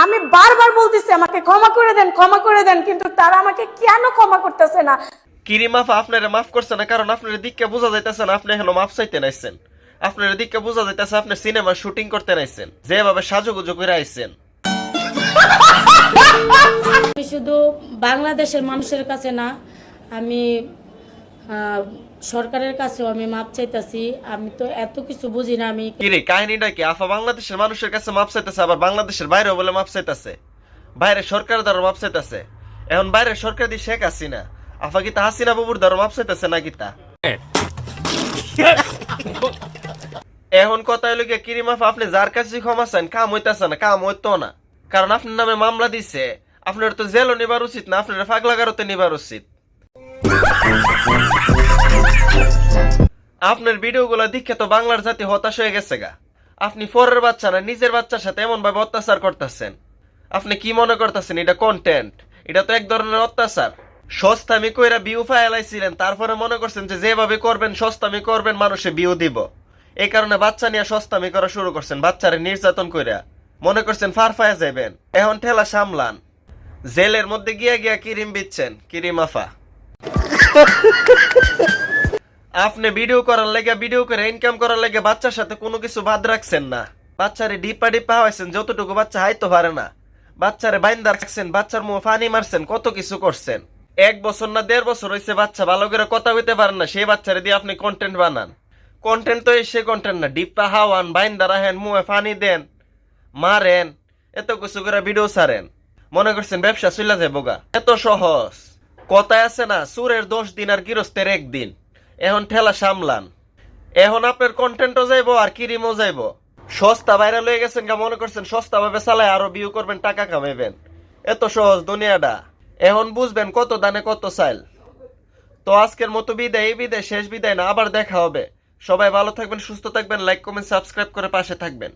আমি বারবার বলতেছি আমাকে ক্ষমা করে দেন, কিন্তু তারা আমাকে কেন ক্ষমা করতেছে না? কিরিমাফা আপনারা মাফ করছে না, কারণ আপনার দিককে বোঝা যাইতেছে না আপনি এখনো মাফ চাইতে নাইছেন। আপনার দিককে বোঝা যাইতেছে আপনি সিনেমা শুটিং করতে নাইছেন, যেভাবে সাজুগুজু করে আইছেন। আমি শুধু বাংলাদেশের মানুষের কাছে না, আমি সরকারের কাছেও আমি মাপ চাইতাছি। আমি তো এত কিছু বুঝি না। আমি কিরে কাহিনীটা কি? আফা বাংলাদেশের মানুষের কাছে মাপ চাইতেছে, আবার বাংলাদেশের বাইরেও বলে মাপ চাইতেছে, বাইরে সরকার দ্বারা মাপ চাইতেছে। এখন বাইরে সরকার দিয়ে শেখ হাসিনা, আফা কি তা হাসিনা বাবুর দ্বারা মাপ চাইতেছে নাকি তা? এখন কথা হইলো গিয়ে কিরিমাফা আপনি যার কাছে ক্ষমা চান কাম হইতেছে না, কাম হইতো না, কারণ আপনার নামে মামলা দিছে। আপনার তো জেলও নিবার উচিত না, আপনার ফাগলাগারোতে নিবার উচিত। আপনার ভিডিওগুলো দেখে তো বাংলার জাতি হতাশ হয়ে গেছে গা। আপনি পরের বাচ্চা না নিজের বাচ্চার সাথে এমন ভাবে অত্যাচার করতেছেন। আপনি কি মনে করতেছেন এটা কন্টেন্ট? এটা তো এক ধরনের অত্যাচার। সস্তামি কইরা ভিউ ফাইলাইছিলেন, তারপরে মনে করছেন যে যেভাবে করবেন সস্তামি করবেন মানুষে ভিউ দিব, এই কারণে বাচ্চা নিয়ে সস্তামি করা শুরু করছেন, বাচ্চারে নির্যাতন কইরা মনে করছেন ফারফায়া যাবেন। এখন ঠেলা সামলান, জেলের মধ্যে গিয়া গিয়া কিরিম বিচ্ছেন কিরিমাফা। আপনি ভিডিও করার লেগে ভিডিও করে ইনকাম করার লেগে বাচ্চার সাথে কোনো কিছু বাদ রাখছেন না। বাচ্চারে ডিপা ডিপা হয়েছেন, যতটুকু বাচ্চা হাইতে পারে না বাচ্চারে বাইন্দা রাখছেন, বাচ্চার মুখ পানি মারছেন, কত কিছু করছেন। 1 বছর না 1.5 বছর হয়েছে বাচ্চা ভালো করে কথা হইতে পারেন না, সেই বাচ্চারে দিয়ে আপনি কন্টেন্ট বানান। কন্টেন্ট তো সে কন্টেন্ট না, ডিপা হাওয়ান, বাইন্দা রাখেন, মুখে পানি দেন, মারেন, এত কিছু করে ভিডিও ছাড়েন, মনে করছেন ব্যবসা চলে যাবো গা। এত সহজ কথায় আছে না, চোরের 10 দিন আর গৃহস্থের 1 দিন। এখন ঠেলা সামলান, এখন আপনার কন্টেন্টও যাইবো আর কিরিমও যাইবো। সস্তা ভাইরাল হয়ে গেছেন গা, মনে করছেন সস্তা ভাবে চালায় আরো ভিউ করবেন, টাকা কামাইবেন। এত সহজ দুনিয়াটা। এখন বুঝবেন কত দানে কত চাইল। তো আজকের মতো বিদায়, এই বিদায় শেষ বিদায় না, আবার দেখা হবে। সবাই ভালো থাকবেন, সুস্থ থাকবেন, লাইক কমেন্ট সাবস্ক্রাইব করে পাশে থাকবেন।